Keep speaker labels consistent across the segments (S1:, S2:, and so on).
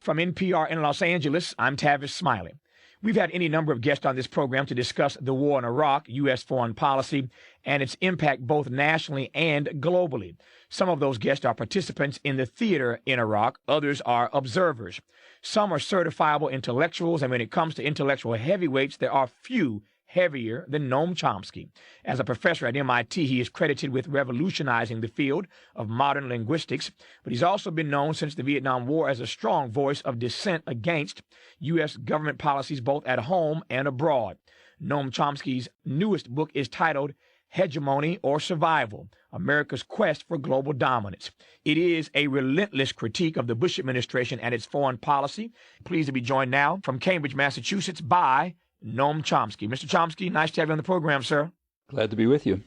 S1: From NPR in Los Angeles, I'm Tavis Smiley. We've had any number of guests on this program to discuss the war in Iraq, U.S. foreign policy, and its impact both nationally and globally. Some of those guests are participants in the theater in Iraq. Others are observers. Some are certifiable intellectuals, and when it comes to intellectual heavyweights, there are few heavier than Noam Chomsky. As a professor at MIT, he is credited with revolutionizing the field of modern linguistics, but he's also been known since the Vietnam War as a strong voice of dissent against U.S. government policies both at home and abroad. Noam Chomsky's newest book is titled Hegemony or Survival: America's Quest for Global Dominance. It is a relentless critique of the Bush administration and its foreign policy. Pleased to be joined now from Cambridge, Massachusetts by Noam Chomsky. Mr. Chomsky, nice to have you on the program, sir.
S2: Glad to be with you.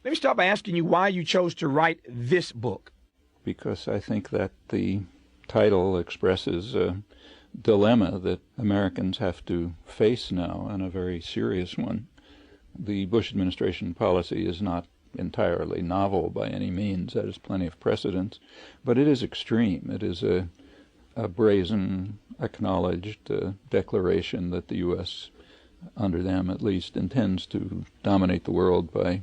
S1: Let me start by asking you why you chose to write this book.
S2: Because I think that the title expresses a dilemma that Americans have to face now, and a very serious one. The Bush administration policy is not entirely novel by any means. That is plenty of precedent, but it is extreme. It is a brazen, acknowledged declaration that the U.S., under them at least, intends to dominate the world by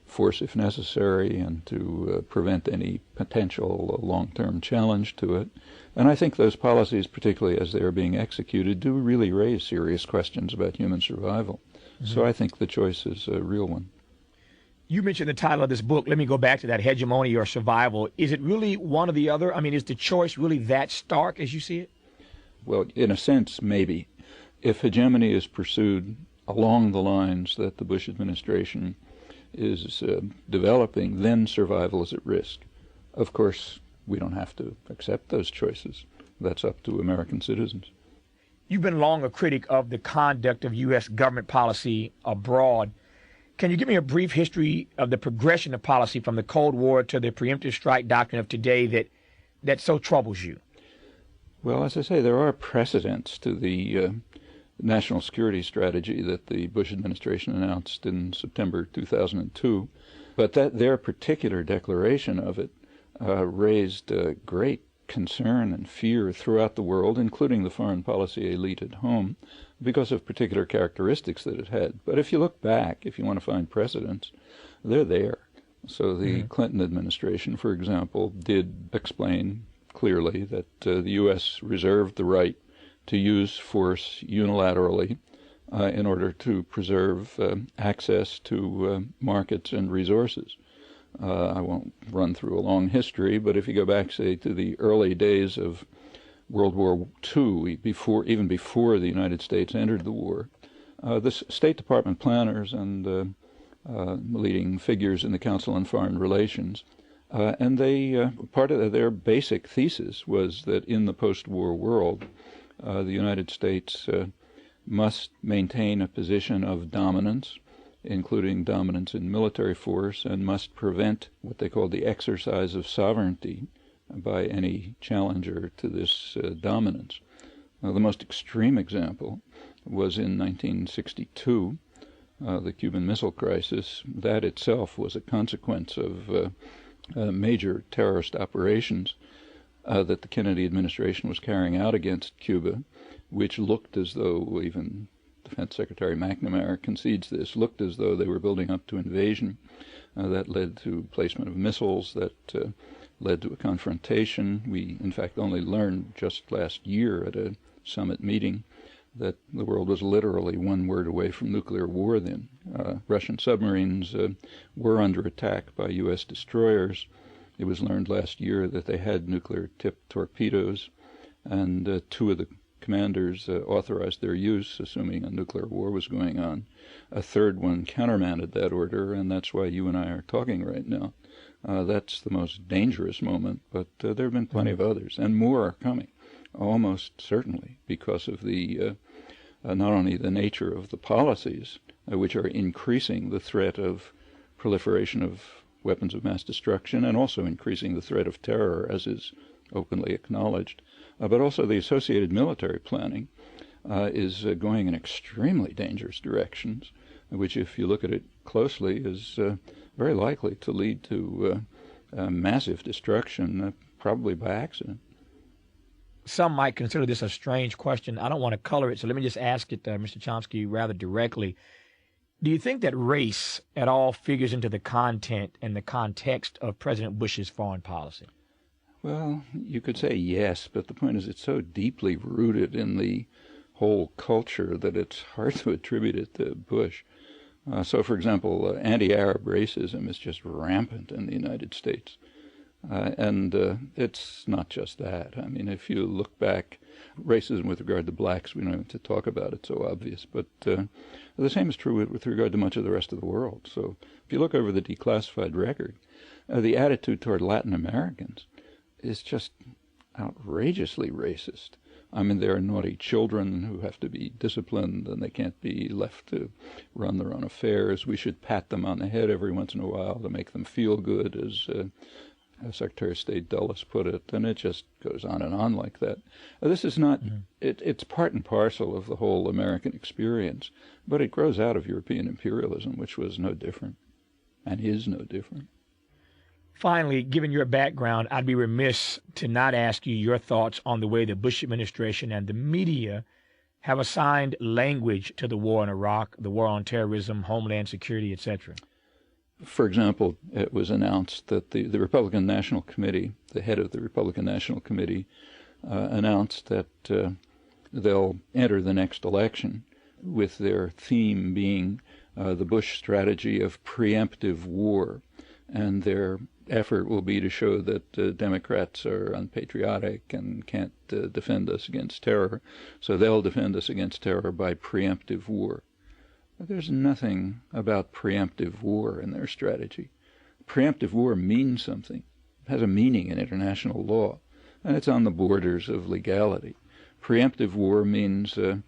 S2: force if necessary, and to prevent any potential long-term challenge to it. And I think those policies, particularly as they are being executed, do really raise serious questions about human survival. Mm-hmm. So I think the choice is a real one.
S1: You mentioned the title of this book. Let me go back to that, Hegemony or Survival. Is it really one or the other? I mean, is the choice really that stark as you see it?
S2: Well, in a sense, maybe. If hegemony is pursued along the lines that the Bush administration is developing, then survival is at risk. Of course, we don't have to accept those choices. That's up to American citizens.
S1: You've been long a critic of the conduct of U.S. government policy abroad. Can you give me a brief history of the progression of policy from the Cold War to the preemptive strike doctrine of today that so troubles you?
S2: Well, as I say, there are precedents to the national security strategy that the Bush administration announced in September 2002, but that their particular declaration of it raised great concern and fear throughout the world, including the foreign policy elite at home, because of particular characteristics that it had. But if you look back, if you want to find precedents, they're there. So the Clinton administration, for example, did explain clearly that the U.S. reserved the right to use force unilaterally in order to preserve access to markets and resources. I won't run through a long history, but if you go back, say, to the early days of World War II, even before the United States entered the war, the State Department planners and leading figures in the Council on Foreign Relations, and they part of their basic thesis was that in the post-war world, the United States must maintain a position of dominance, including dominance in military force, and must prevent what they called the exercise of sovereignty by any challenger to this dominance. Now, the most extreme example was in 1962, the Cuban Missile Crisis. That itself was a consequence of major terrorist operations that the Kennedy administration was carrying out against Cuba, which looked as though, even Defense Secretary McNamara concedes this, looked as though they were building up to invasion. That led to placement of missiles, that led to a confrontation. We, in fact, only learned just last year at a summit meeting that the world was literally one word away from nuclear war then. Russian submarines were under attack by U.S. destroyers. It was learned last year that they had nuclear-tipped torpedoes, and two of the commanders authorized their use, assuming a nuclear war was going on. A third one countermanded that order, and that's why you and I are talking right now. That's the most dangerous moment, but there have been plenty of others, and more are coming, almost certainly, because of the not only the nature of the policies, which are increasing the threat of proliferation of weapons of mass destruction, and also increasing the threat of terror, as is openly acknowledged, but also the associated military planning is going in extremely dangerous directions, which, if you look at it closely, is very likely to lead to massive destruction, probably by accident.
S1: some might consider this a strange question. I don't want to color it, so let me just ask it, Mr. Chomsky, rather directly. Do you think that race at all figures into the content and the context of President Bush's foreign policy?
S2: Well, you could say yes, but the point is it's so deeply rooted in the whole culture that it's hard to attribute it to Bush. So, for example, anti-Arab racism is just rampant in the United States. And it's not just that. I mean, if you look back, racism with regard to blacks, we don't have to talk about it, so obvious. But the same is true with regard to much of the rest of the world. So if you look over the declassified record, the attitude toward Latin Americans is just outrageously racist. I mean, there are naughty children who have to be disciplined and they can't be left to run their own affairs. We should pat them on the head every once in a while to make them feel good, as Secretary of State Dulles put it, and it just goes on like that. This is not, it's part and parcel of the whole American experience, but it grows out of European imperialism, which was no different and is no different.
S1: Finally, given your background, I'd be remiss to not ask you your thoughts on the way the Bush administration and the media have assigned language to the war in Iraq, the war on terrorism, homeland security, etc.
S2: For example, it was announced that the Republican National Committee, the head of the Republican National Committee, announced that they'll enter the next election with their theme being the Bush strategy of preemptive war. And their effort will be to show that Democrats are unpatriotic and can't defend us against terror. So they'll defend us against terror by preemptive war. There's nothing about preemptive war in their strategy. Preemptive war means something. It has a meaning in international law, and it's on the borders of legality. Preemptive war means a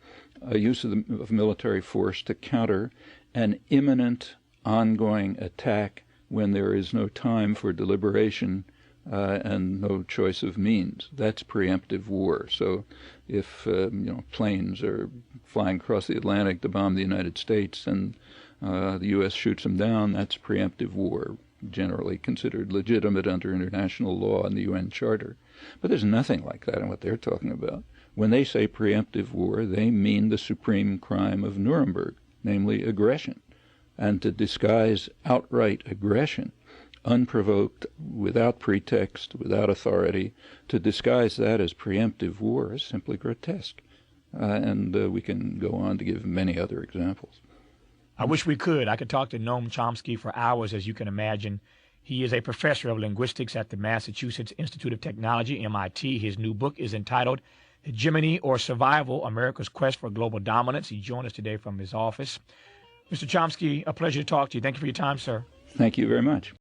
S2: use of military force to counter an imminent, ongoing attack when there is no time for deliberation and no choice of means. That's preemptive war. So if planes are flying across the Atlantic to bomb the United States and the U.S. shoots them down, that's preemptive war, generally considered legitimate under international law and the UN Charter. But there's nothing like that in what they're talking about. When they say preemptive war, they mean the supreme crime of Nuremberg, namely aggression. And to disguise outright aggression, unprovoked, without pretext, without authority, to disguise that as preemptive war is simply grotesque. And we can go on to give many other examples.
S1: I wish we could. I could talk to Noam Chomsky for hours, as you can imagine. He is a professor of linguistics at the Massachusetts Institute of Technology, MIT. His new book is entitled Hegemony or Survival, America's Quest for Global Dominance. He joined us today from his office. Mr. Chomsky, a pleasure to talk to you. Thank you for your time, sir.
S2: Thank you very much.